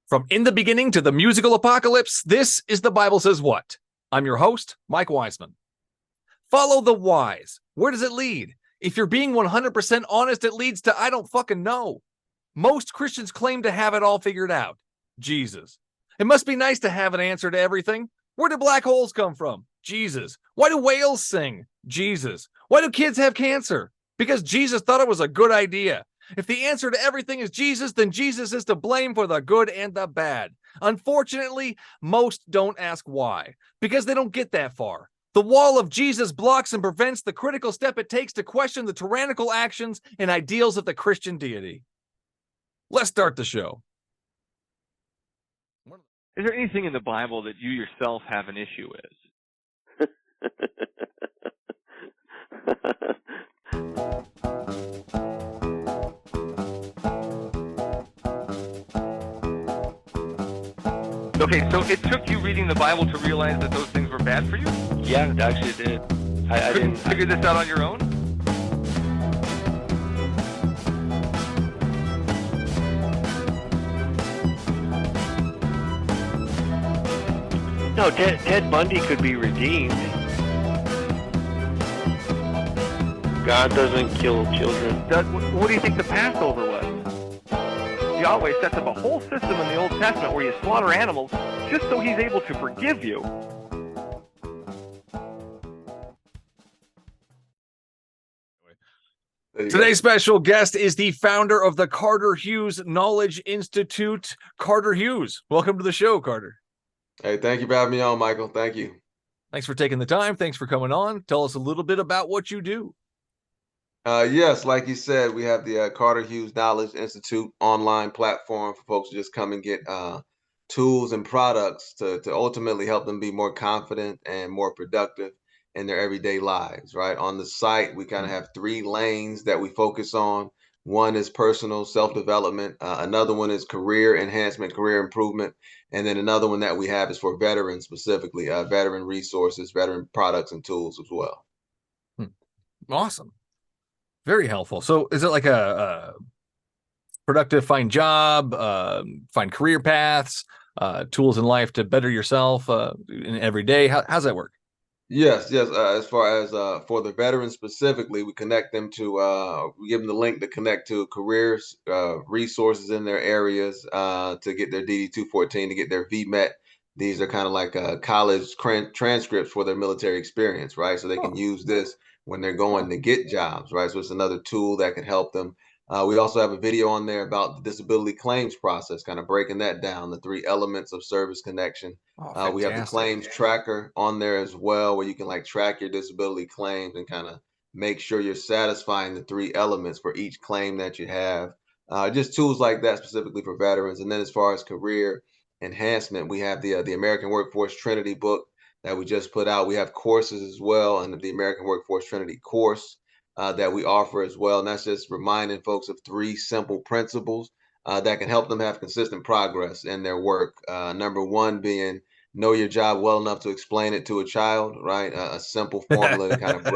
From in the beginning to the musical apocalypse, this is The Bible Says What? I'm your host, Mike Wiseman. Follow the whys. Where does it lead? If you're being 100% honest, it leads to I don't fucking know. Most Christians claim to have it all figured out. Jesus. It must be nice to have an answer to everything. Where do black holes come from? Jesus. Why do whales sing? Jesus. Why do kids have cancer? Because Jesus thought it was a good idea. If the answer to everything is Jesus, then Jesus is to blame for the good and the bad. Unfortunately, most don't ask why, because they don't get that far. The wall of Jesus blocks and prevents the critical step it takes to question the tyrannical actions and ideals of the Christian deity. Let's start the show. Is there anything in the Bible that you yourself have an issue with? Okay, so it took you reading the Bible to realize that those things were bad for you? Yeah, it actually did. I didn't figure this out on your own? No, Ted Bundy could be redeemed. God doesn't kill children. What do you think the Passover was? Yahweh sets up a whole system in the Old Testament where you slaughter animals just so he's able to forgive you. Today's special guest is the founder of the Carter Hughes Knowledge Institute, Carter Hughes. Welcome to the show, Carter. Hey, thank you for having me on, Michael. Thank you. Thanks for taking the time. Thanks for coming on. Tell us a little bit about what you do. Yes, like you said, we have the Carter Hughes Knowledge Institute online platform for folks to just come and get tools and products to ultimately help them be more confident and more productive in their everyday lives, right? On the site, we kind of have three lanes that we focus on. One is personal self-development. Another one is career enhancement, career improvement. And then another one that we have is for veterans specifically, veteran resources, veteran products and tools as well. Awesome. Very helpful. So is it like a productive find job, find career paths, tools in life to better yourself in every day? How's that work? Yes. As far as for the veterans specifically, we connect them to, we give them the link to connect to careers, resources in their areas to get their DD-214, to get their VMET. These are kind of like college transcripts for their military experience, right? So they can use this when they're going to get jobs, right? So it's another tool that can help them. We also have a video on there about the disability claims process, kind of breaking that down, the three elements of service connection. We have the claims tracker on there as well, where you can like track your disability claims and kind of make sure you're satisfying the three elements for each claim that you have. Just tools like that specifically for veterans. And then as far as career enhancement, we have the American Workforce Trinity book that we just put out. We have courses as well, and the American Workforce Trinity course that we offer as well. And that's just reminding folks of three simple principles that can help them have consistent progress in their work. Number one being know your job well enough to explain it to a child, right? A simple formula to kind of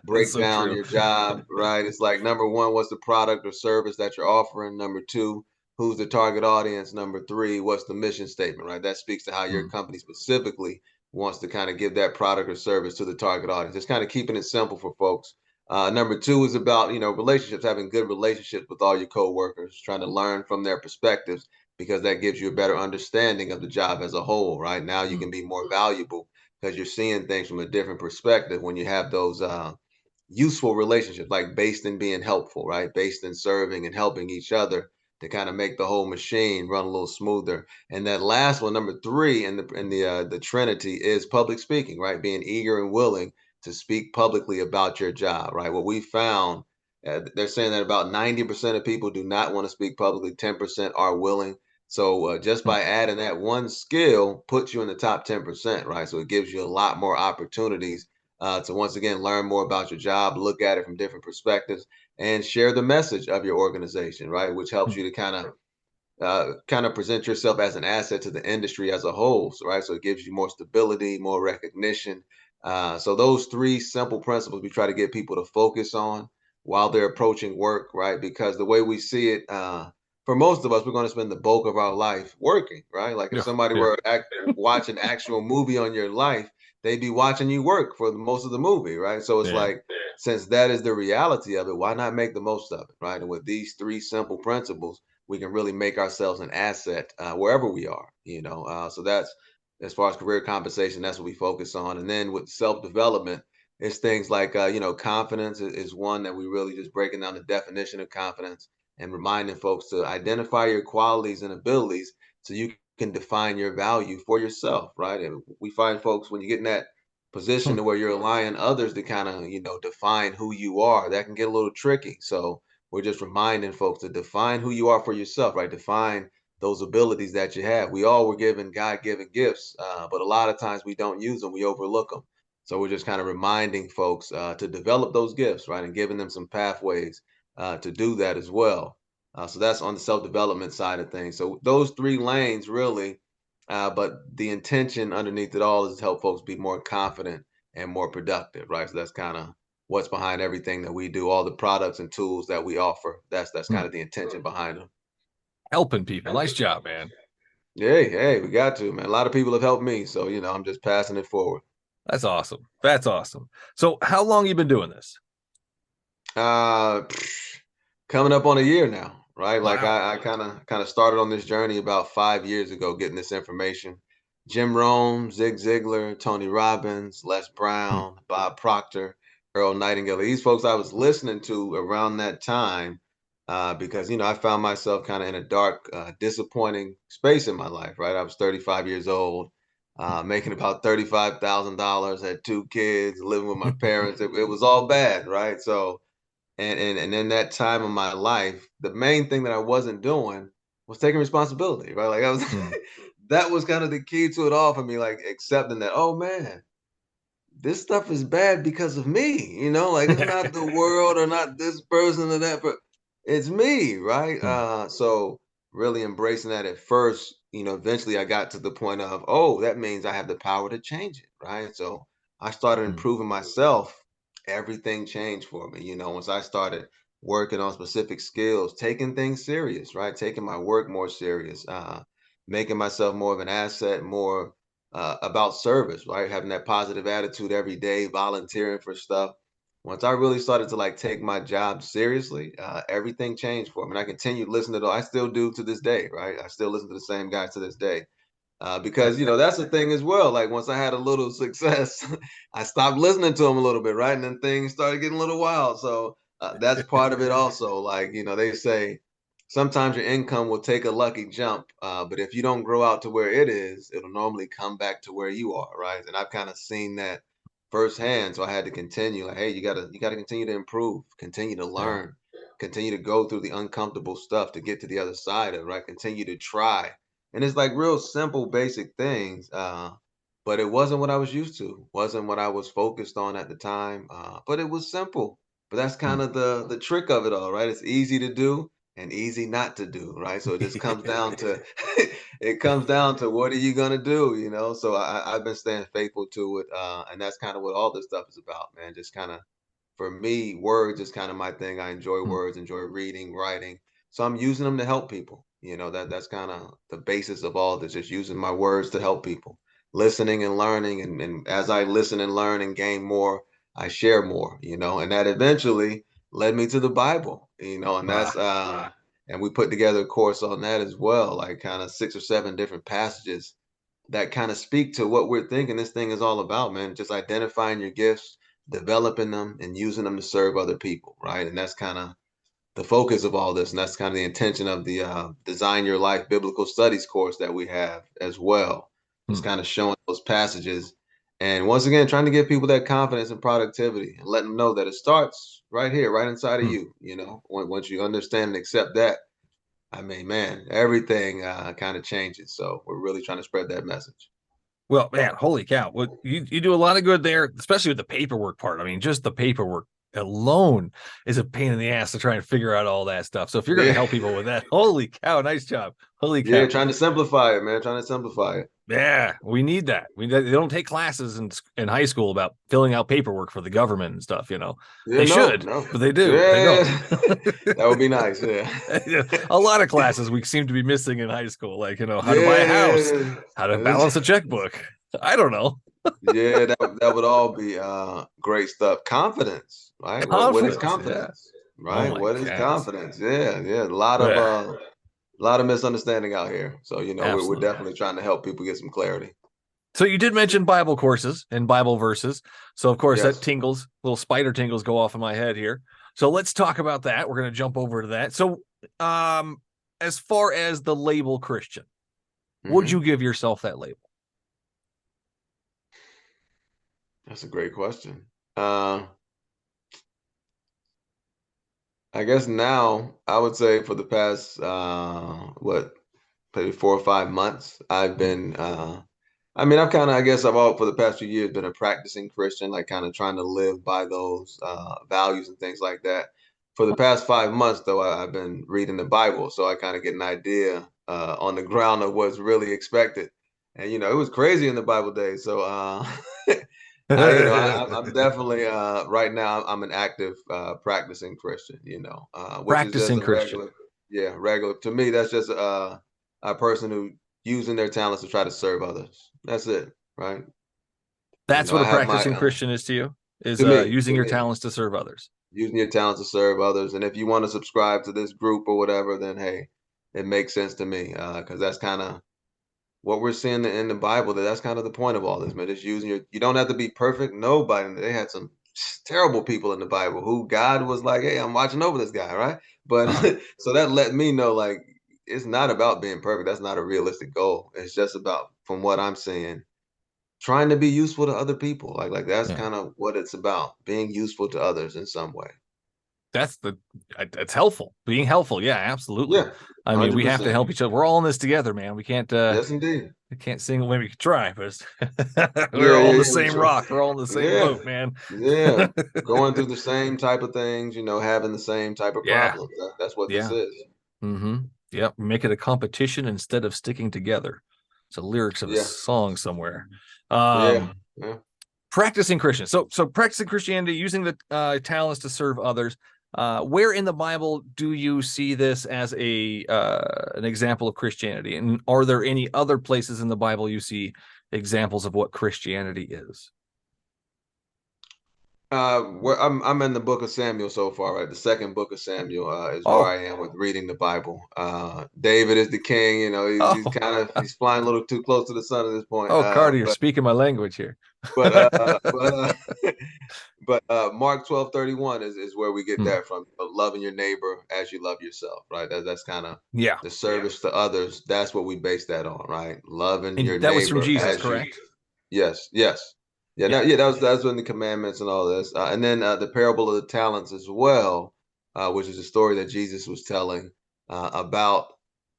break so down true. your job, right? It's like number one, what's the product or service that you're offering? Number two, who's the target audience? Number three, what's the mission statement, right? That speaks to how your company specifically wants to kind of give that product or service to the target audience. It's kind of keeping it simple for folks. Number two is about, relationships, having good relationships with all your coworkers, trying to learn from their perspectives, because that gives you a better understanding of the job as a whole, right? Now you can be more valuable because you're seeing things from a different perspective when you have those useful relationships, like based in being helpful, right? Based in serving and helping each other to kind of make the whole machine run a little smoother. And that last one, number three in the Trinity, is public speaking, right? Being eager and willing to speak publicly about your job, right? What we found, they're saying that about 90% of people do not want to speak publicly, 10% are willing. So just by adding that one skill puts you in the top 10%, right? So it gives you a lot more opportunities to once again learn more about your job, look at it from different perspectives, and share the message of your organization, right? Which helps you to kind of present yourself as an asset to the industry as a whole, right? So it gives you more stability, more recognition. So those three simple principles we try to get people to focus on while they're approaching work, right? Because the way we see it, for most of us, we're going to spend the bulk of our life working, right? Like if Yeah, somebody yeah. were watch an actual movie on your life, they'd be watching you work for the most of the movie, right? So it's Yeah. like, since that is the reality of it, why not make the most of it, right? And with these three simple principles, we can really make ourselves an asset wherever we are, So that's as far as career compensation, that's what we focus on. And then with self development, it's things like confidence is one that we really just breaking down the definition of confidence and reminding folks to identify your qualities and abilities so you can define your value for yourself, right? And we find folks, when you get in that position Hmm. to where you're allowing others to kind of, define who you are, that can get a little tricky. So we're just reminding folks to define who you are for yourself, right? Define those abilities that you have. We all were given God-given gifts, but a lot of times we don't use them, we overlook them. So we're just kind of reminding folks to develop those gifts, right? And giving them some pathways to do that as well. So that's on the self-development side of things. So those three lanes really, but the intention underneath it all is to help folks be more confident and more productive, right? So that's kind of what's behind everything that we do, all the products and tools that we offer. That's Hmm. kind of the intention behind them. Helping people. Nice job, man. Hey, we got to, man. A lot of people have helped me, so I'm just passing it forward. That's awesome. That's awesome. So how long you been doing this? Uh, coming up on a year now, right? Like Wow. I kind of started on this journey about 5 years ago, getting this information. Jim Rohn, Zig Ziglar, Tony Robbins, Les Hmm. Brown, Bob Proctor, Earl Nightingale. These folks I was listening to around that time because I found myself kind of in a dark, disappointing space in my life. Right, I was 35 years old. Making about $35,000, had two kids, living with my parents. It was all bad, right? So, and in that time of my life, the main thing that I wasn't doing was taking responsibility, right? Like I was Hmm. that was kind of the key to it all for me, like accepting that, oh man, this stuff is bad because of me, like it's not the world or not this person or that, but it's me, right? Hmm. So really embracing that at first, eventually I got to the point of, oh, that means I have the power to change it, right? So I started Hmm. improving myself. Everything changed for me, once I started working on specific skills, taking things serious, right? Taking my work more serious, making myself more of an asset, more about service, right? Having that positive attitude every day, volunteering for stuff. Once I really started to like take my job seriously, everything changed for me. And I continued listening to, I still do to this day, right? I still listen to the same guys to this day. Because that's the thing as well. Like once I had a little success, I stopped listening to them a little bit, right? And then things started getting a little wild. So that's part of it also. Like they say, sometimes your income will take a lucky jump, but if you don't grow out to where it is, it'll normally come back to where you are, right? And I've kind of seen that firsthand. So I had to continue. Like, hey, you gotta continue to improve, continue to Yeah. learn, continue to go through the uncomfortable stuff to get to the other side of it, right? Continue to try, and it's like real simple, basic things. But it wasn't what I was used to, wasn't what I was focused on at the time. But it was simple. But that's Hmm. kind of the trick of it all, right? It's easy to do and easy not to do, right? So it just comes down to it comes down to what are you gonna do, So I've been staying faithful to it, and that's kind of what all this stuff is about, man. Just kind of for me, words is kind of my thing. I enjoy Hmm. words, enjoy reading, writing. So I'm using them to help people. That's kind of the basis of all this, just using my words to help people. Listening and learning. And as I listen and learn and gain more, I share more, and that eventually led me to the Bible, and Ah. that's and we put together a course on that as well, like kind of 6 or 7 different passages that kind of speak to what we're thinking this thing is all about, man. Just identifying your gifts, developing them, and using them to serve other people, right? And that's kind of the focus of all this, and that's kind of the intention of the Design Your Life Biblical Studies course that we have as well. Just Hmm. kind of showing those passages, and once again, trying to give people that confidence and productivity, and letting them know that it starts right here, right inside of Hmm. you. Once you understand and accept that, I mean, man, everything kind of changes. So we're really trying to spread that message. Well, man, holy cow. Well, you do a lot of good there, especially with the paperwork part. I mean, just the paperwork alone is a pain in the ass to try and figure out all that stuff. So if you're going to help people with that, holy cow, nice job. Holy cow. Yeah, trying to simplify it, man. Trying to simplify it. Yeah, we need that. They don't take classes in high school about filling out paperwork for the government and stuff, Yeah, they should, but they do. Yeah. They don't. That would be nice. Yeah. A lot of classes we seem to be missing in high school, like, how to buy a house, how to balance a checkbook. I don't know. Yeah, that would all be great stuff. Confidence, right? What is confidence? Yeah. Right? Oh what is confidence? Yeah. A lot of misunderstanding out here. So, we're definitely trying to help people get some clarity. So you did mention Bible courses and Bible verses. So of course that tingles, little spider tingles go off in my head here. So let's talk about that. We're going to jump over to that. So as far as the label Christian, would you give yourself that label? That's a great question. I guess now I would say for the past maybe 4 or 5 months, I've been I've all for the past few years been a practicing Christian, like kind of trying to live by those values and things like that. For the past 5 months, though, I've been reading the Bible, so I kind of get an idea on the ground of what's really expected. And it was crazy in the Bible days, so I'm definitely right now I'm an active practicing Christian, which practicing is just Christian. Regular. To me, that's just a person who using their talents to try to serve others. That's it, right? That's what a practicing Christian is to you, is using your talents to serve others. Using your talents to serve others. And if you want to subscribe to this group or whatever, then hey, it makes sense to me because that's kind of what we're seeing in the Bible. That's kind of the point of all this, man. Just using you don't have to be perfect. Nobody. They had some terrible people in the Bible who God was like, hey, I'm watching over this guy, right? But so that let me know, like, it's not about being perfect. That's not a realistic goal. It's just about, from what I'm seeing, trying to be useful to other people. Like that's kind of what it's about, being useful to others in some way. It's helpful. Being helpful. Yeah, absolutely. Yeah. I mean, we have to help each other. We're all in this together, man. We can't yes, indeed. We can't sing. Maybe we could try, but we're all on the same rock. We're all in the same boat, man. Yeah. Going through the same type of things, having the same type of problems. That's what this is. Mm-hmm. Yep. Make it a competition instead of sticking together. It's the lyrics of a song somewhere. Practicing Christian. So practicing Christianity, using the talents to serve others. Where in the Bible do you see this as an example of Christianity? And are there any other places in the Bible you see examples of what Christianity is? I'm in the book of Samuel so far, right? The second book of Samuel is where I am with reading the Bible. David is the king, he's flying a little too close to the sun at this point. Carter, you're speaking my language here. But Mark 12:31 is where we get that from. Loving your neighbor as you love yourself, right? That's kind of the service to others. That's what we base that on, right? Loving your neighbor. That was from Jesus, correct? Yes. That was in the commandments and all this, and then the parable of the talents as well, which is a story that Jesus was telling about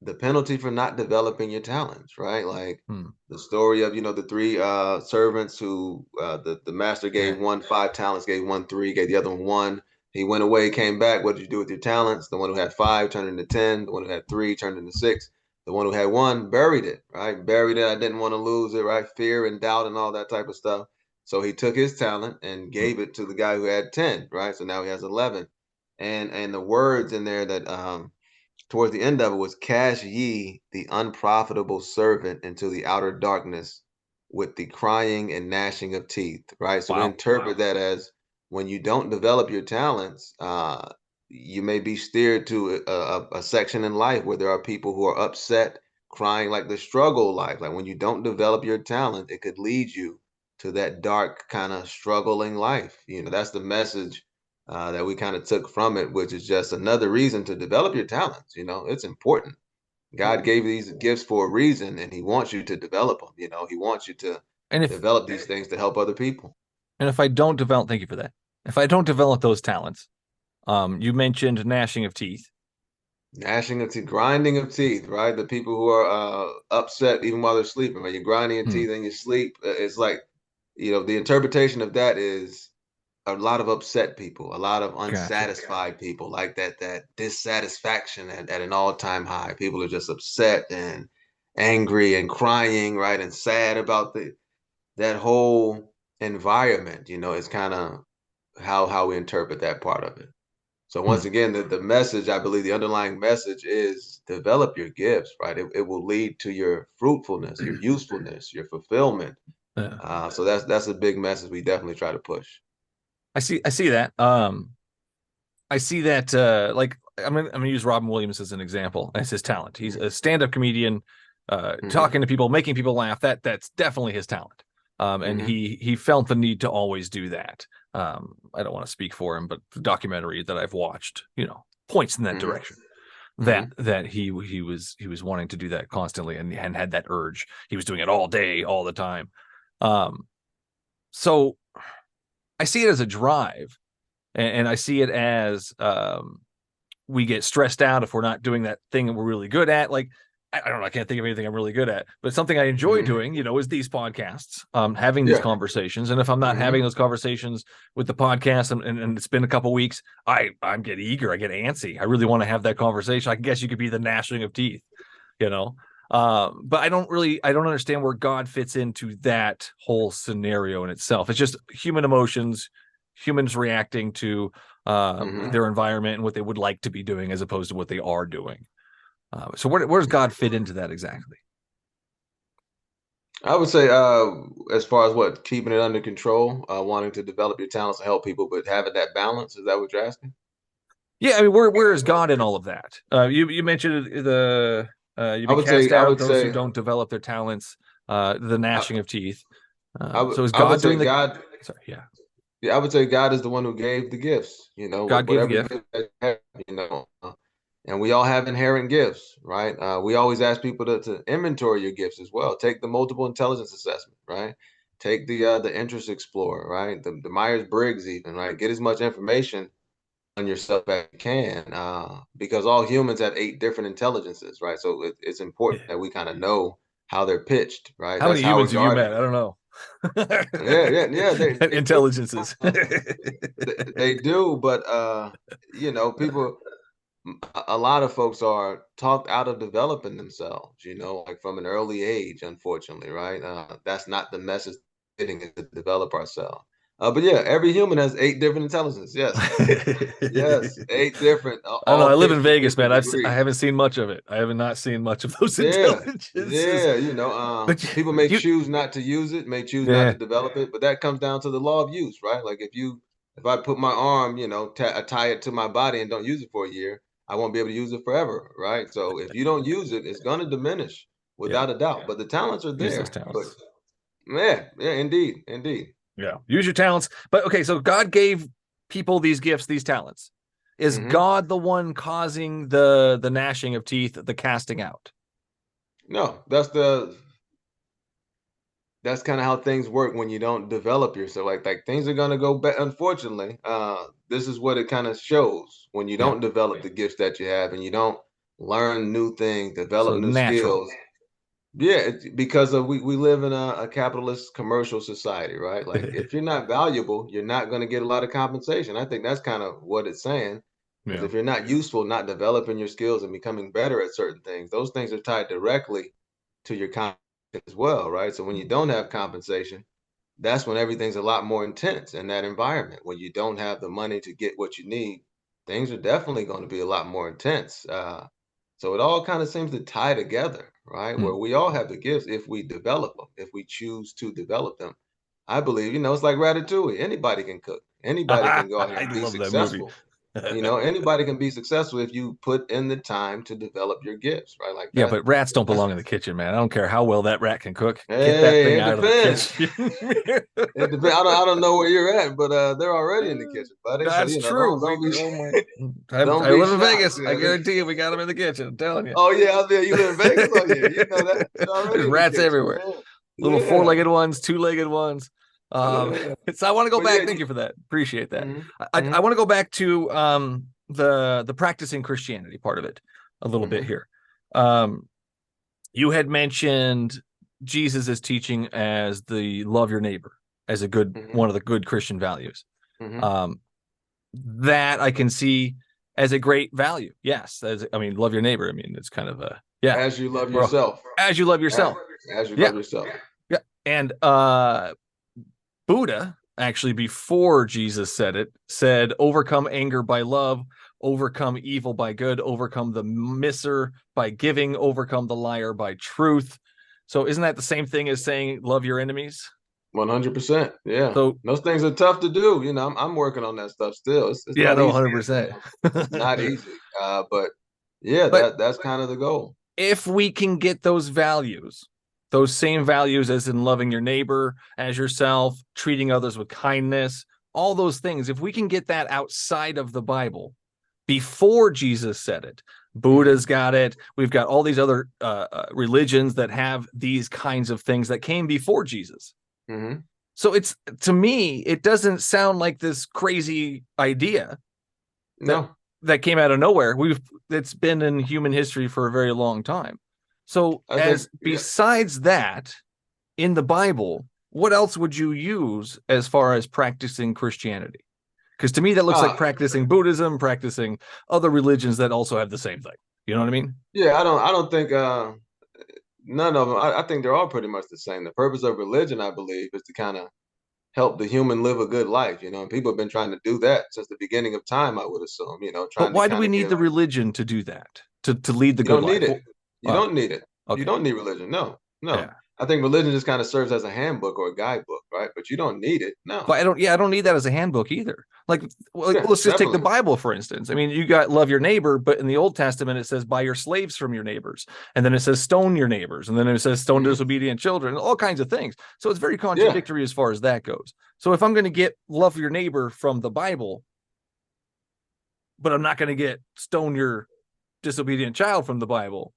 the penalty for not developing your talents, right? Like the story of the 3 servants who the master gave one 5 talents, gave one 3, gave the other one 1. He went away, came back. What did you do with your talents? The one who had 5 turned into 10. The one who had 3 turned into 6. The one who had 1 buried it, right? Buried it. I didn't want to lose it, right? Fear and doubt and all that type of stuff. So he took his talent and gave it to the guy who had 10, right? So now he has 11. And the words in there that towards the end of it was, cast ye the unprofitable servant into the outer darkness with the crying and gnashing of teeth, right? So we interpret that as when you don't develop your talents, you may be steered to a section in life where there are people who are upset, crying, like the struggle life. Like when you don't develop your talent, it could lead you to that dark kind of struggling life. That's the message that we kind of took from it, which is just another reason to develop your talents. It's important. God gave you these gifts for a reason, and he wants you to develop them. He wants you to develop these things to help other people. And if I don't develop, thank you for that. If I don't develop those talents, you mentioned gnashing of teeth. Gnashing of teeth, grinding of teeth, right? The people who are upset even while they're sleeping, right? You're grinding your teeth in your sleep. It's like, the interpretation of that is a lot of upset people, a lot of Gotcha. unsatisfied people, like that dissatisfaction at an all-time high. People are just upset and angry and crying, right, and sad about that whole environment. Is kind of how we interpret that part of it. So once again, the message, I believe the underlying message is develop your gifts, right? It will lead to your fruitfulness, your usefulness, your fulfillment. Yeah. So that's a big message we definitely try to push. I see that. I see that like I'm gonna use Robin Williams as an example. That's his talent. He's a stand-up comedian, talking to people, making people laugh. That's definitely his talent. And he felt the need to always do that. I don't want to speak for him, but the documentary that I've watched, points in that direction. That he was wanting to do that constantly and had that urge. He was doing it all day, all the time. So I see it as a drive, and I see it as we get stressed out if we're not doing that thing that we're really good at. Like, I don't know, I can't think of anything I'm really good at, but something I enjoy doing, is these podcasts, having these conversations. And if I'm not having those conversations with the podcast and it's been a couple weeks, I get eager, I get antsy. I really want to have that conversation. I guess you could be the gnashing of teeth, but I don't understand where God fits into that whole scenario in itself. It's just human emotions, humans reacting to their environment and what they would like to be doing as opposed to what they are doing. So where does God fit into that exactly? I would say, as far as keeping it under control, wanting to develop your talents to help people, but having that balance. Is that what you're asking? Yeah, I mean, where is God in all of that? You mentioned you be cast out those who don't develop their talents, the gnashing of teeth. So is God doing God? Sorry, yeah. Yeah, I would say God is the one who gave the gifts. God gave the whatever gift. gift that you have, and we all have inherent gifts, right? We always ask people to inventory your gifts as well. Take the multiple intelligence assessment, right? Take the interest explorer, right? The Myers-Briggs even, right? Get as much information on yourself as you can, because all humans have 8 different intelligences, right? So it's important that we kind of know how they're pitched, right? How That's many humans have you met? Gardner. I don't know. Yeah. They do. Intelligences. They do, but people. A lot of folks are talked out of developing themselves, like from an early age, unfortunately, right? That's not the message getting is to develop ourselves. But yeah, every human has 8 different intelligences. Yes. Yes. 8 different, I don't know. I all live in pitched to Vegas, man. different I degrees. haven't seen much of it. I have not seen much of those Yeah. intelligences. Yeah. But People may choose not to use it, may choose not to develop it, but that comes down to the law of use, right? Like if I put my arm, tie it to my body and don't use it for a year, I won't be able to use it forever, right? So if you don't use it, it's going to diminish without a doubt. But the talents are Use those there. But talents. yeah, indeed. Yeah. Use your talents. But okay, so God gave people these gifts, these talents. Is God the one causing the gnashing of teeth, the casting out? No, that's kind of how things work when you don't develop yourself. Like things are gonna go back. Unfortunately, this is what it kind of shows when you don't develop the gifts that you have and you don't learn new things, develop new skills. Yeah, because we live in a capitalist commercial society, right? Like if you're not valuable, you're not going to get a lot of compensation. I think that's kind of what it's saying. Because if you're not useful, not developing your skills and becoming better at certain things, those things are tied directly to your compensation as well, right? So when you don't have compensation, that's when everything's a lot more intense in that environment. When you don't have the money to get what you need, things are definitely going to be a lot more intense. So it all kind of seems to tie together, right? Where we all have the gifts if we develop them, if we choose to develop them. I believe, it's like Ratatouille. Anybody can cook. Anybody can go out here I and be love that movie. successful. Anybody can be successful if you put in the time to develop your gifts, right? Like Yeah, that. but rats don't belong in the kitchen, man. I don't care how well that rat can cook. Hey, Get that thing it out depends. of the kitchen. It depends. I don't know where you're at, but they're already in the kitchen, buddy. That's So true. don't be I be live in shocked. Vegas. I guarantee you, we got them in the kitchen. I'm telling you. Oh yeah, out there. You live in Vegas? Oh yeah, you know that. They're already There's in the rats kitchen, everywhere. man. Little Yeah. four-legged ones, two-legged ones. Yeah. So I want to go But back. yeah, Thank you for that. Appreciate that. I mhm. want to go back to the practicing Christianity part of it a little bit here. You had mentioned Jesus' teaching as the love your neighbor as a good one of the good Christian values. Um, that I can see as a great value. Yes. Love your neighbor. I mean, it's kind of a, yeah. As you love yourself. As you love yourself. As you love yourself. Yeah. And Buddha, actually, before Jesus said it, said, overcome anger by love, overcome evil by good, overcome the misser by giving, overcome the liar by truth. So isn't that the same thing as saying love your enemies? 100%. Yeah. So those things are tough to do. You know, I'm working on that stuff still. It's yeah, not no, easy. 100%. It's not easy. But yeah, that's kind of the goal. If we can get those values, those same values as in loving your neighbor as yourself, treating others with kindness, all those things, if we can get that outside of the Bible before Jesus said it, Buddha's got it. We've got all these other religions that have these kinds of things that came before Jesus. So it's, to me, it doesn't sound like this crazy idea that came out of nowhere. It's been in human history for a very long time. So besides that, in the Bible, what else would you use as far as practicing Christianity? Because to me, that looks like practicing Buddhism, practicing other religions that also have the same thing. You know what I mean? Yeah, I don't think none of them. I think they're all pretty much the same. The purpose of religion, I believe, is to kind of help the human live a good life. You know, and people have been trying to do that since the beginning of time, I would assume. You know, but why do we need the religion to do that? To lead the good life? You don't need it. Okay. You don't need religion. No. Yeah. I think religion just kind of serves as a handbook or a guidebook, right? But you don't need it. No. But I don't need that as a handbook either. Let's just take the Bible, for instance. I mean, you got love your neighbor, but in the Old Testament, it says buy your slaves from your neighbors. And then it says stone your neighbors. And then it says stone disobedient children, all kinds of things. So it's very contradictory as far as that goes. So if I'm going to get love your neighbor from the Bible, but I'm not going to get stone your disobedient child from the Bible,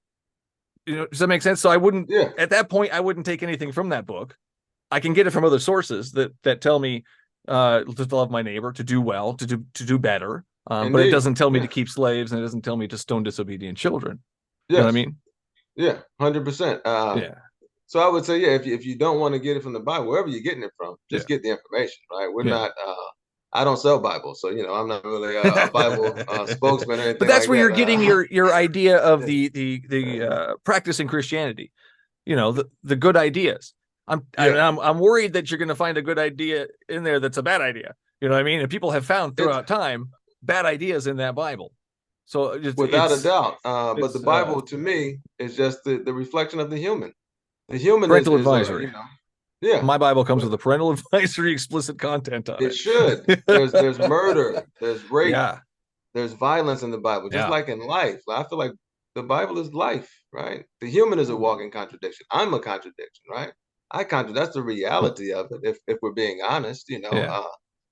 you know, does that make sense? So I wouldn't, at that point, I wouldn't take anything from that book. I can get it from other sources that tell me to love my neighbor, to do well, to do better. But it doesn't tell me to keep slaves, and it doesn't tell me to stone disobedient children. You know what I mean? Yeah, 100%. So I would say, if you don't want to get it from the Bible, wherever you're getting it from, just get the information, right? We're not. I don't sell Bibles, so I'm not really a Bible spokesman or anything. But that's where you're getting your idea of the practicing Christianity. You know, the good ideas. I'm worried that you're going to find a good idea in there that's a bad idea. You know what I mean? And people have found throughout time bad ideas in that Bible. So without a doubt, but the Bible to me is just the reflection of the human. The human parental advisory. Yeah, my Bible comes with a parental advisory, explicit content on it. It should. There's murder, there's rape, there's violence in the Bible, just like in life. I feel like the Bible is life, right? The human is a walking contradiction. I'm a contradiction, right? That's the reality of it. If we're being honest,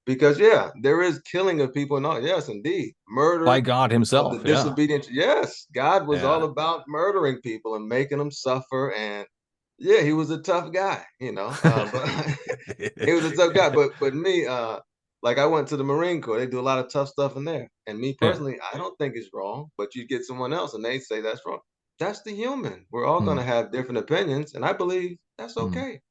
because there is killing of people and all. Yes, indeed, murder by God Himself. The disobedience. Yes, God was all about murdering people and making them suffer and. Yeah, he was a tough guy, but he was a tough guy. But me, like I went to the Marine Corps, they do a lot of tough stuff in there. And me personally, I don't think it's wrong, but you get someone else and they say that's wrong. That's the human. We're all going to have different opinions. And I believe that's okay,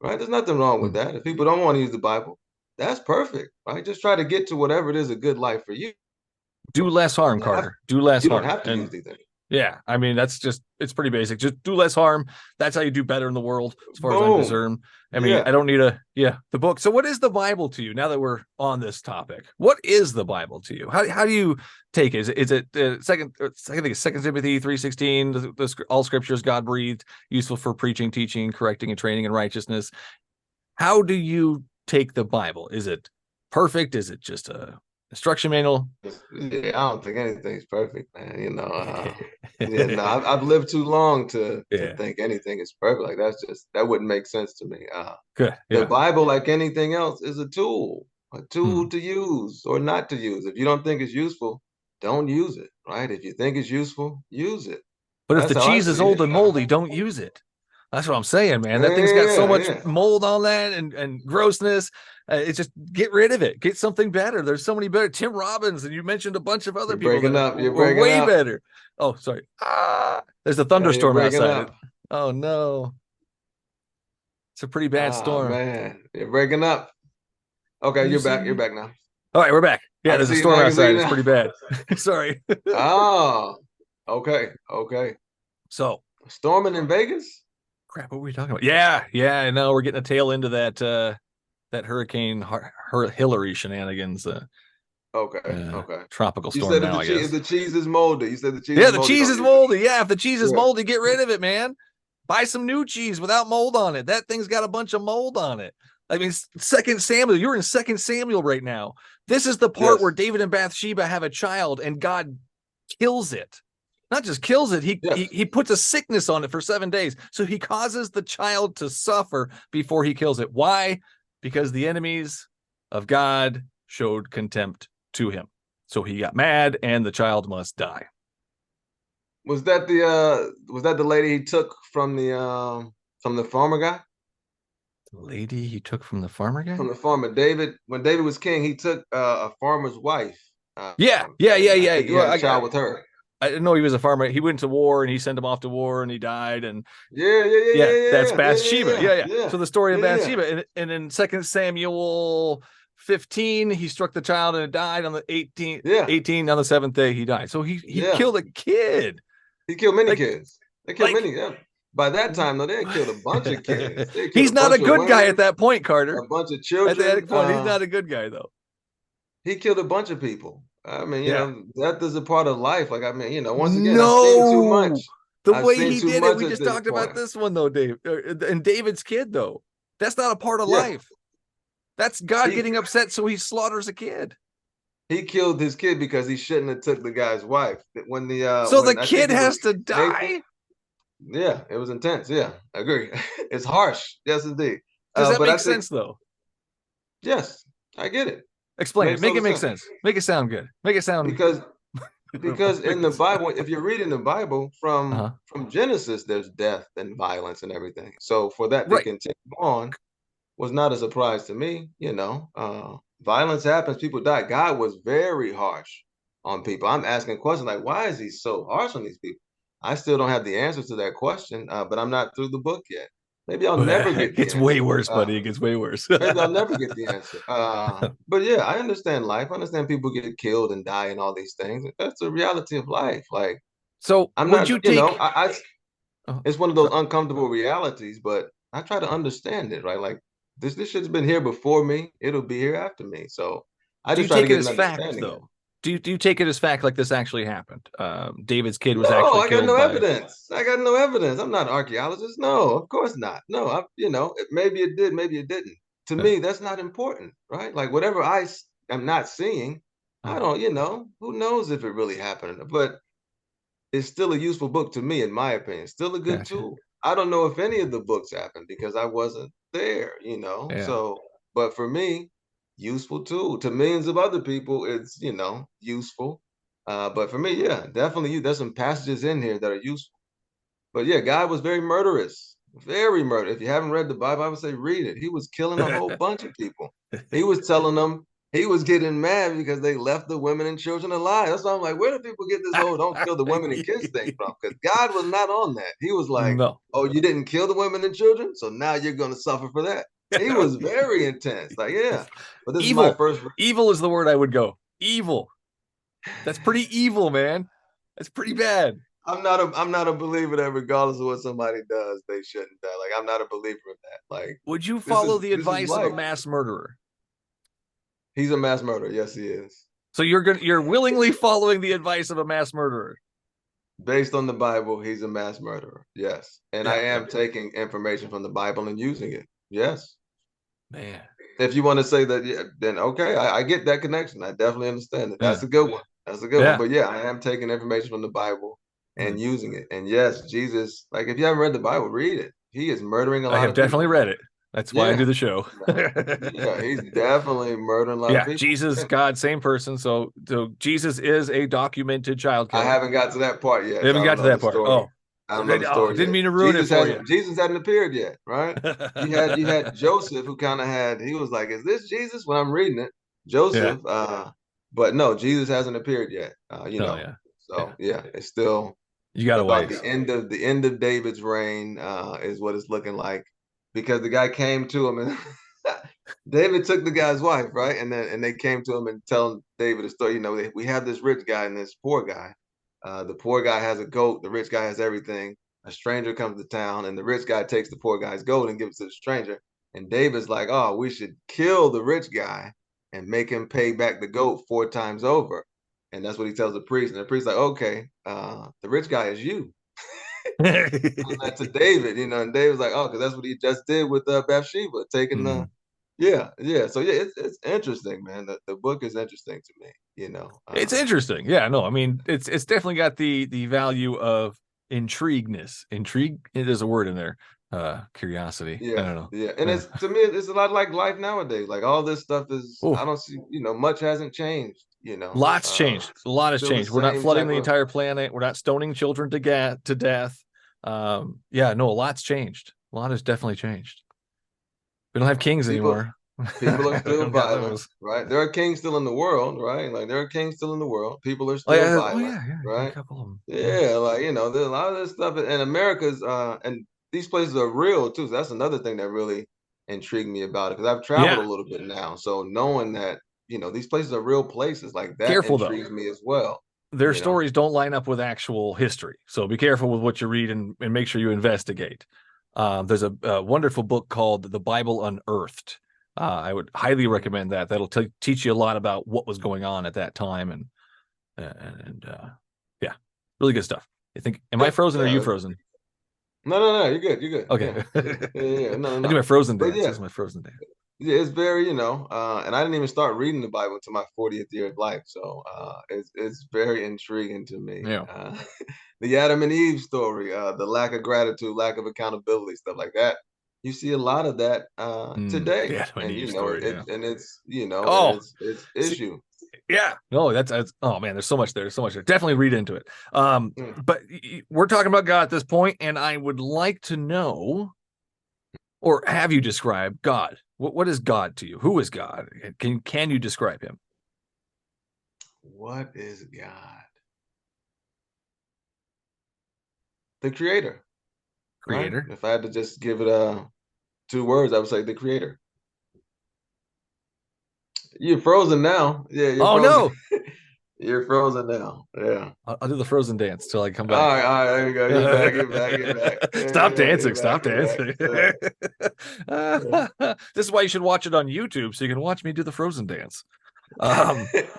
right? There's nothing wrong with that. If people don't want to use the Bible, that's perfect, right? Just try to get to whatever it is a good life for you. Do less harm, Carter. Do less harm. You don't have to use these things. Yeah, I mean, it's pretty basic. Just do less harm. That's how you do better in the world, as far as I'm concerned. I mean, I don't need the book. So what is the Bible to you now that we're on this topic? What is the Bible to you? How do you take it? Is it second Timothy 3:16, all scripture is God breathed, useful for preaching, teaching, correcting, and training in righteousness? How do you take the Bible? Is it perfect? Is it just a instruction manual? Yeah, I don't think anything's perfect, man. I've lived too long to think anything is perfect. Like that wouldn't make sense to me. The Bible, like anything else, is a tool to use or not to use. If you don't think it's useful, don't use it. Right? If you think it's useful, use it. But if the cheese is old and moldy, don't use it. That's what I'm saying, man. That thing's got so much mold on that and grossness. It's just get rid of it. Get something better. There's so many better. Tim Robbins, and you mentioned a bunch of other people that were way better. Oh, sorry. There's a thunderstorm outside. Oh, no. It's a pretty bad storm. Man, you're breaking up. Okay, you're back. You're back now. All right, we're back. Yeah, I there's a see storm now, you outside. see It's now. pretty bad. Sorry. Oh, okay. So, Storming in Vegas? crap, what were we talking about? Yeah, I know we're getting a tail into that Hurricane Hillary shenanigans. Okay. Tropical You storm said that now, I guess. the cheese is moldy. You said the cheese Yeah, is the moldy. cheese Don't is use it. moldy. Yeah, if the cheese is Yeah. moldy, get rid of it, man. Buy some new cheese without mold on it. That thing's got a bunch of mold on it. I mean, Second Samuel. You're in Second Samuel right now. This is the part Yes. where David and Bathsheba have a child, and God kills it. Not just kills it, he puts a sickness on it for 7 days. So he causes the child to suffer before he kills it. Why? Because the enemies of God showed contempt to him. So he got mad, and the child must die. Was that the lady he took from the farmer guy? The lady he took from the farmer guy? From the farmer. David, when David was king, he took a farmer's wife. Yeah. And I think he had a child with her. I didn't know he was a farmer. He went to war, and he sent him off to war, and he died. And that's Bathsheba. Yeah. So the story of Bathsheba, and in 2 Samuel 15, he struck the child and it died on the 18 on the 7th day he died. So he killed a kid. He killed many kids. They killed many. Yeah. By that time, though, they had killed a bunch of kids. He's not a good guy at that point, Carter. A bunch of children. At that point, he's not a good guy, though. He killed a bunch of people. I mean, you know, death is a part of life. Like, I mean, once again, I've seen too much. The way he did it, we just talked about this one, though, Dave. And David's kid, though. That's not a part of life. That's God getting upset, so he slaughters a kid. He killed his kid because he shouldn't have took the guy's wife. When the so the kid has to die? Yeah, it was intense. Yeah, I agree. It's harsh. Yes, indeed. Does that make sense, though? Yes, I get it. Explain it. Make it make sense. Make it sound good. Make it sound because in the Bible, if you're reading the Bible from Genesis, there's death and violence and everything. So for that to continue on was not a surprise to me. Violence happens, people die. God was very harsh on people. I'm asking questions like, why is he so harsh on these people? I still don't have the answer to that question, but I'm not through the book yet. Maybe I'll never get the answer. It's way worse, buddy. It gets way worse. Maybe I'll never get the answer. But yeah, I understand life. I understand people get killed and die and all these things. That's the reality of life. Like, so I'm would not, you take? It's one of those uncomfortable realities, but I try to understand it, right? Like, this shit's been here before me. It'll be here after me. So I just try to get an understanding. Though? Do you take it as fact, like this actually happened? David's kid was actually killed. I got no evidence. I got no evidence. I'm not an archaeologist. No, of course not. No, maybe it did, maybe it didn't. To me, that's not important, right? Like, whatever I am not seeing, I don't, who knows if it really happened. But it's still a useful book to me, in my opinion. Still a good tool. I don't know if any of the books happened because I wasn't there, So, but for me, useful tool. To millions of other people, it's useful. But for me, yeah, definitely, there's some passages in here that are useful. But yeah, God was very murderous, very murderous. If you haven't read the Bible, I would say read it. He was killing a whole bunch of people. He was telling them. He was getting mad because they left the women and children alive. That's why I'm like, where do people get this whole don't kill the women and kids thing from? Because God was not on that. He was like, oh, you didn't kill the women and children? So now you're going to suffer for that. He was very intense. Like, yeah. But this is my first. Evil is the word I would go. Evil. That's pretty evil, man. That's pretty bad. I'm not a believer that regardless of what somebody does, they shouldn't die. Like, I'm not a believer in that. Like, would you follow the advice of a mass murderer? He's a mass murderer. Yes, he is. So you're willingly following the advice of a mass murderer? Based on the Bible, he's a mass murderer. Yes. And I am taking information from the Bible and using it. Yes. Man. If you want to say that, then okay, I get that connection. I definitely understand it. That's a good one. That's a good one. But yeah, I am taking information from the Bible and using it. And yes, Jesus, like, if you haven't read the Bible, read it. He is murdering a lot of people. I have definitely read it. That's why I do the show. Yeah, he's definitely murdering a lot of people. Jesus, God, same person. So Jesus is a documented child killer. I haven't got to that part yet. You haven't got to that part. Oh, I don't know the story. Didn't mean to ruin it for you. Jesus hadn't appeared yet, right? You had Joseph, who kind of he was like, "Is this Jesus?" When I'm reading it, Joseph. But no, Jesus hasn't appeared yet. So it's still. You got to wait. The end of David's reign is what it's looking like, because the guy came to him and David took the guy's wife, right? And they came to him and telling David a story. We have this rich guy and this poor guy. The poor guy has a goat. The rich guy has everything. A stranger comes to town, and the rich guy takes the poor guy's goat and gives it to the stranger. And David's like, "Oh, we should kill the rich guy and make him pay back the goat 4 times over." And that's what he tells the priest. And the priest's like, "Okay, the rich guy is you." That to David, and David's like, "Oh, because that's what he just did with Bathsheba, taking the." Yeah. So yeah, it's interesting, man. The book is interesting to me. It's interesting. Yeah, no, I mean, it's definitely got the value of intrigueness. Intrigue, there's a word in there. Curiosity. I Yeah, don't know. yeah, and it's to me, it's a lot like life nowadays. Like all this stuff is, I Oh, don't see, much hasn't changed. lots changed. A lot has Still the changed. We're not same flooding type the of entire planet. We're not stoning children to death. Yeah, no, a lot's changed. A lot has definitely changed. We don't have kings people. anymore. People are still Don't got violent, those. right? There are kings still in the world, right? Like there are kings still in the world. People are Oh still yeah, violent, yeah. A right? couple of them. Yeah, like there's a lot of this stuff, and America's and these places are real too. So that's another thing that really intrigued me about it because I've traveled Yeah. a little bit now, so knowing that these places are real places, like that Careful though. intrigues me as well. Their You know, stories don't line up with actual history. So be careful with what you read and make sure you investigate. There's a wonderful book called The Bible Unearthed. I would highly recommend that. That'll teach you a lot about what was going on at that time. And yeah, really good stuff. You think, am I frozen or are you frozen? no, you're good, you're good. Okay. Yeah. No, I do my frozen but dance. yeah. This is my frozen dance. Yeah, it's very, and I didn't even start reading the Bible until my 40th year of life. So it's very intriguing to me. Yeah. The Adam and Eve story, the lack of gratitude, lack of accountability, stuff like that. You see a lot of that today, The Adam and and Eve story, yeah. it's Oh, it's see, issue. yeah. No, that's oh man, there's so much there. There's so much there. Definitely read into it. Mm. But we're talking about God at this point, and I would like to know, or have you described God? What is God to you? Who is God? Can you describe him? What is God? The creator, right? Creator. If I had to just give it 2 words, I would say the creator. You're frozen now. Yeah, you're Oh frozen. no. You're frozen now. Yeah. I'll do the frozen dance till I come All back. right, there you go. Get back. Stop Yeah, dancing. get Stop back, dancing. Yeah. This is why you should watch it on YouTube so you can watch me do the frozen dance.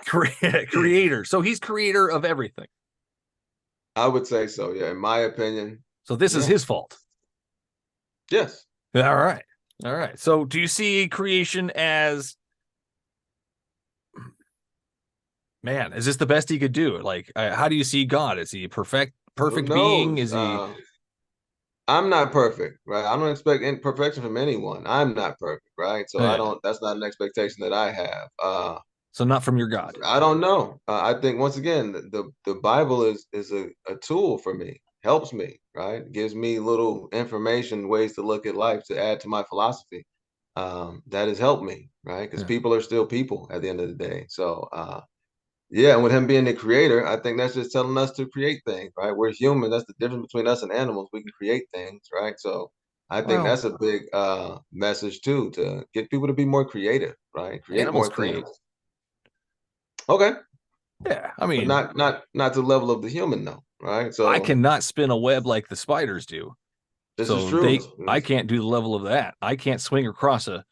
Creator. So he's creator of everything. I would say so. Yeah, in my opinion. So this is his fault. Yes. All right. All right. So do you see creation as, man, is this the best he could do? Like, how do you see God? Is he a perfect being? Is he? I'm not perfect, right? I don't expect perfection from anyone. I'm not perfect, right? So Yeah. I don't. That's not an expectation that I have. So not from your God. I don't know. I think once again, the Bible is a tool for me, helps me, right? Gives me little information, ways to look at life to add to my philosophy. That has helped me, right? Because people are still people at the end of the day. So yeah, and with him being the creator, I think that's just telling us to create things, right? We're human. That's the difference between us and animals. We can create things, right? So I think Well, that's a big message too, to get people to be more creative, right? Create animals more create. things. Okay. Yeah, I But mean, not to the level of the human though, right? So I cannot spin a web like the spiders do. this is So true. I can't do the level of that. I can't swing across a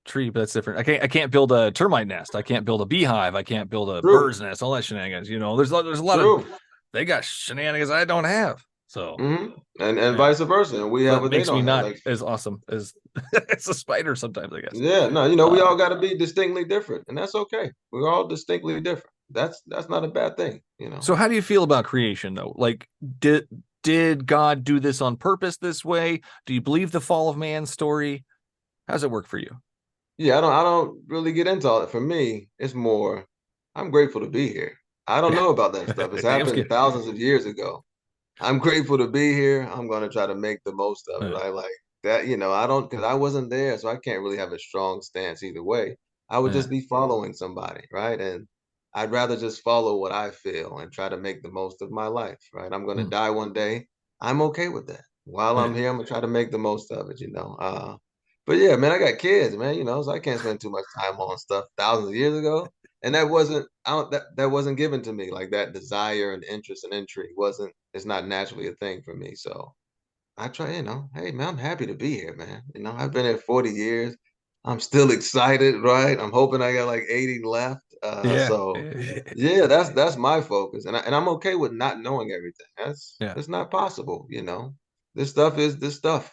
tree, but that's different. I can't build a termite nest. I can't build a beehive. I can't build a bird's nest. All that shenanigans. There's a lot of, they got shenanigans I don't have. So and vice versa. And we have what they makes me don't not have. Like, as awesome as as a spider sometimes, I guess. yeah, no, we all got to be distinctly different, and that's okay. We're all distinctly different. That's not a bad thing, So how do you feel about creation though? Like, did God do this on purpose this way? Do you believe the fall of man story? How's it work for you? Yeah, I don't really get into all that. For me, it's more, I'm grateful to be here. I don't know about that stuff. It's happened thousands of years ago. I'm grateful to be here. I'm going to try to make the most of it. I like that, I don't, because I wasn't there, so I can't really have a strong stance either way. I would just be following somebody, right? And I'd rather just follow what I feel and try to make the most of my life, right? I'm going to die one day. I'm okay with that. While I'm here, I'm going to try to make the most of it. But yeah, man, I got kids, man, so I can't spend too much time on stuff thousands of years ago. And that wasn't I don't that wasn't given to me. Like that desire and interest and intrigue it's not naturally a thing for me. So I try, hey man, I'm happy to be here, man. I've been here 40 years. I'm still excited, right? I'm hoping I got like 80 left. Yeah. So yeah, that's my focus. And I'm okay with not knowing everything. Yeah. That's not possible. This stuff is this stuff.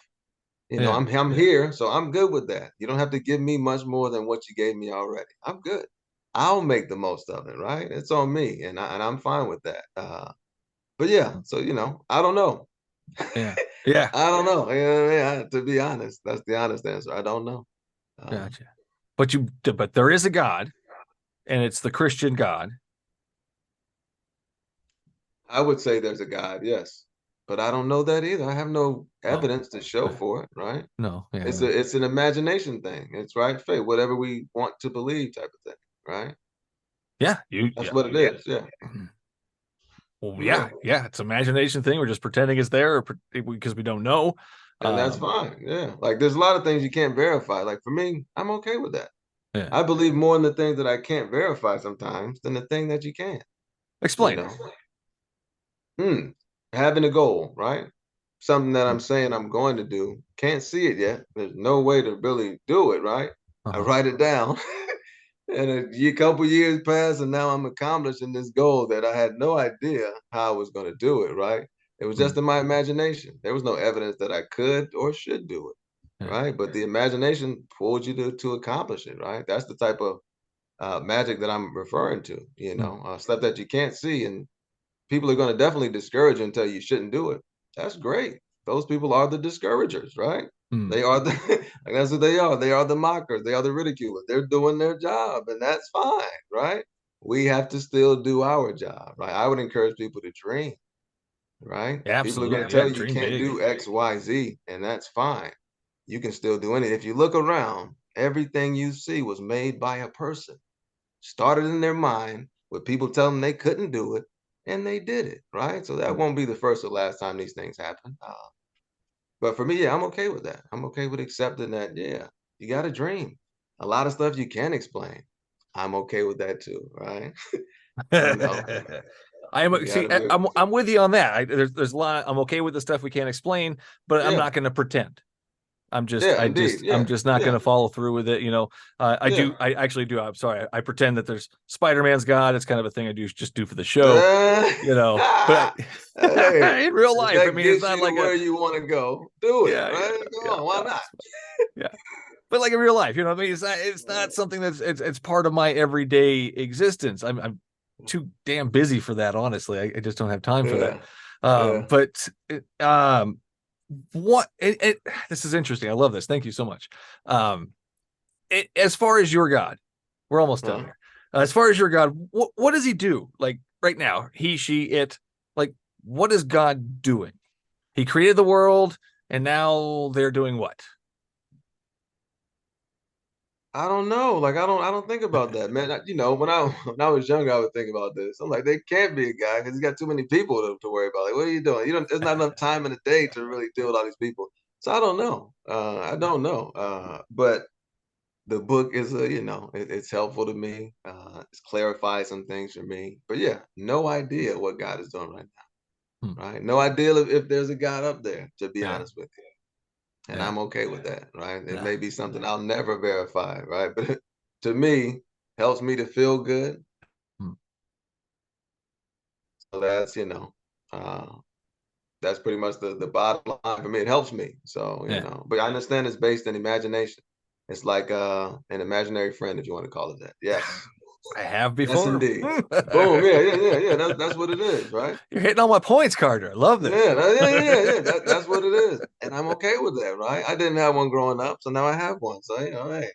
Yeah. I'm here, so I'm good with that. You don't have to give me much more than what you gave me already. I'm good. I'll make the most of it, right? It's on me, and I'm fine with that. But yeah, so I don't know. Yeah. Yeah. I don't know. Yeah, to be honest, that's the honest answer. I don't know. Gotcha. But there is a God, and it's the Christian God. I would say there's a God, yes, but I don't know that either. I have no Oh, evidence to show for it, right? no. Yeah. It's an imagination thing. It's right, faith, whatever we want to believe, type of thing, right? Yeah. That's what it is. Yeah. Well, yeah. It's an imagination thing. We're just pretending it's there because we don't know. And that's fine. Yeah. Like there's a lot of things you can't verify. Like for me, I'm okay with that. Yeah. I believe more in the things that I can't verify sometimes than the thing that you can. Explain. Having a goal, right? Something that I'm saying I'm going to do. Can't see it yet. There's no way to really do it, right? I write it down. And a couple years pass, and now I'm accomplishing this goal that I had no idea how I was going to do it, right? It was just in my imagination. There was no evidence that I could or should do it, right? But the imagination pulled you to accomplish it, right? That's the type of magic that I'm referring to, stuff that you can't see. And people are going to definitely discourage you and tell you shouldn't do it. That's great. Those people are the discouragers, right? They are like that's what they are. They are the mockers. They are the ridiculers. They're doing their job, and that's fine, right? We have to still do our job, right? I would encourage people to dream, right? People are Absolutely. going to tell you Dream can't big. do X, Y, Z, and that's fine. You can still do anything. If you look around, everything you see was made by a person, started in their mind with people telling them they couldn't do it, and they did it, right? So that won't be the first or last time these things happen. But for me, yeah, I'm okay with that. I'm okay with accepting that, yeah, you got a dream. A lot of stuff you can't explain. I'm okay with that too, right? I am see. I'm with you on that. There's a lot. I'm okay with the stuff we can't explain, but I'm not going to pretend. I'm just not going to follow through with it. I actually do. I'm sorry. I pretend that there's Spider-Man's God. It's kind of a thing I just do for the show, but hey, in real life, I mean, it's not like where you want to go. Do it, right? Come on, why not? Yeah. But like in real life, I mean, it's not something that's it's part of my everyday existence. I'm too damn busy for that. Honestly, I just don't have time for that. But this is interesting. I love this. Thank you so much. As far as your God, we're almost done here. As far as your God, what does he do? Like right now, he, she, it, like, what is God doing? He created the world and now they're doing what? I don't know. Like I don't think about that, man. When I was younger, I would think about this. I'm like, there can't be a guy because he's got too many people to worry about. Like, what are you doing? There's not enough time in the day to really deal with all these people. So I don't know. I don't know. But the book is it's helpful to me. It's clarified some things for me. But yeah, no idea what God is doing right now. Right? No idea if there's a God up there, to be honest with you. And I'm okay with that, right? It may be something I'll never verify, right? But to me, helps me to feel good. So that's pretty much the bottom line for me. It helps me. So, but I understand it's based in imagination. It's like an imaginary friend, if you want to call it that. Yes. I have before. Yes, indeed. Boom. Yeah. That's what it is, right? You're hitting all my points, Carter. I love this. Yeah. That's what it is. And I'm okay with that, right? I didn't have one growing up, so now I have one. So, hey,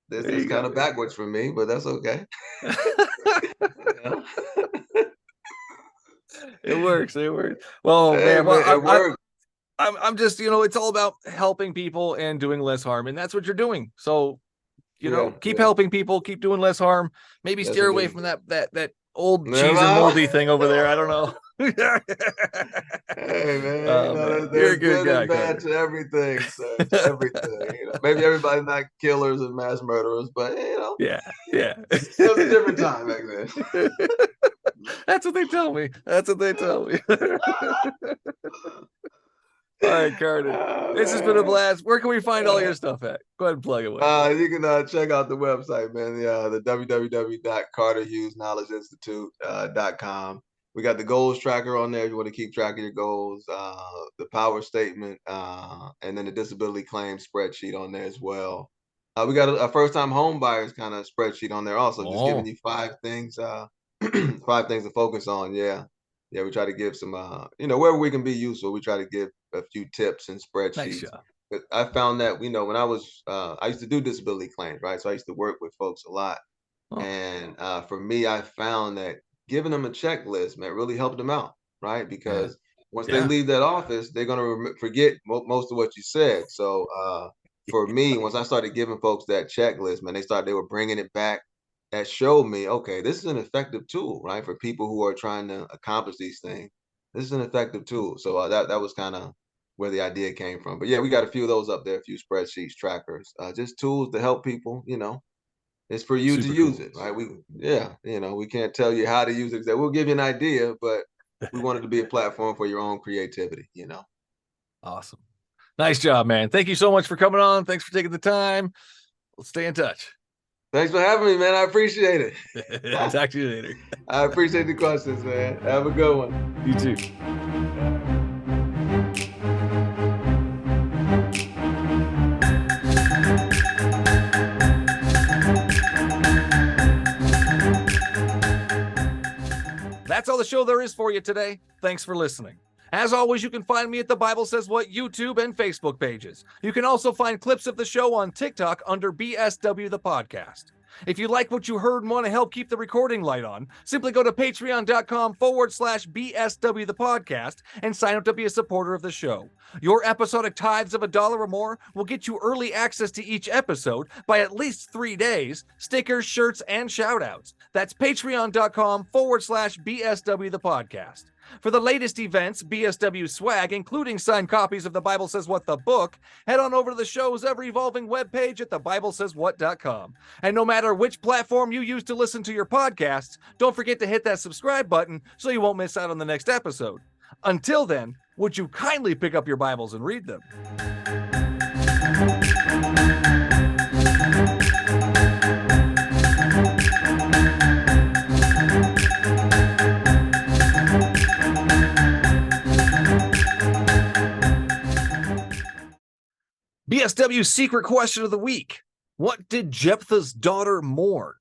this is kind of backwards for me, but that's okay. It works. Well, man, it works. I'm just, it's all about helping people and doing less harm. And that's what you're doing. So, keep helping people, keep doing less harm. Maybe steer away from that old cheese and moldy thing over there. I don't know. Hey man, Man, there's you're a good good guy, and bad Carter. to everything, sir. To everything. Maybe everybody's not killers and mass murderers, but Yeah. it was a different time back then. That's what they tell me. All right, Carter. Oh, This has been a man. blast. Where can we find all your stuff at? Go ahead and plug it away. You can check out the website, man. The www.carterhughesknowledgeinstitute.com. We got the goals tracker on there if you want to keep track of your goals, the power statement, and then the disability claim spreadsheet on there as well. We got a first-time home buyers kind of spreadsheet on there also, just giving you 5 things, 5 things to focus on. Yeah, we try to give some, wherever we can be useful, we try to give a few tips and spreadsheets. Nice job. But I found that, when I was, I used to do disability claims, right? So I used to work with folks a lot. Oh. And for me, I found that giving them a checklist, man, really helped them out, right? Because once they leave that office, they're going to forget most of what you said. So for me, once I started giving folks that checklist, man, they were bringing it back. That showed me, okay, this is an effective tool, right? For people who are trying to accomplish these things. This is an effective tool. So that was kind of where the idea came from. But yeah, we got a few of those up there, a few spreadsheets, trackers, just tools to help people, It's for you to use it, right? We can't tell you how to use it. We'll give you an idea, but we want it to be a platform for your own creativity, Awesome. Nice job, man. Thank you so much for coming on. Thanks for taking the time. Let's stay in touch. Thanks for having me, man. I appreciate it. I'll talk to you later. I appreciate the questions, man. Have a good one. You too. That's all the show there is for you today. Thanks for listening. As always, you can find me at the Bible Says What YouTube and Facebook pages. You can also find clips of the show on TikTok under BSW the Podcast. If you like what you heard and want to help keep the recording light on, simply go to patreon.com/BSW the Podcast and sign up to be a supporter of the show. Your episodic tithes of $1 or more will get you early access to each episode by at least 3 days, stickers, shirts, and shoutouts. That's patreon.com/BSW the Podcast. For the latest events, BSW swag, including signed copies of The Bible Says What the book, head on over to the show's ever-evolving webpage at thebiblesayswhat.com. And no matter which platform you use to listen to your podcasts, don't forget to hit that subscribe button so you won't miss out on the next episode. Until then, would you kindly pick up your Bibles and read them? BSW's secret question of the week. What did Jephthah's daughter mourn?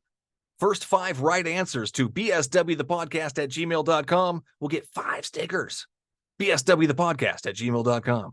First 5 right answers to bswthepodcast@gmail.com will get 5 stickers. bswthepodcast@gmail.com.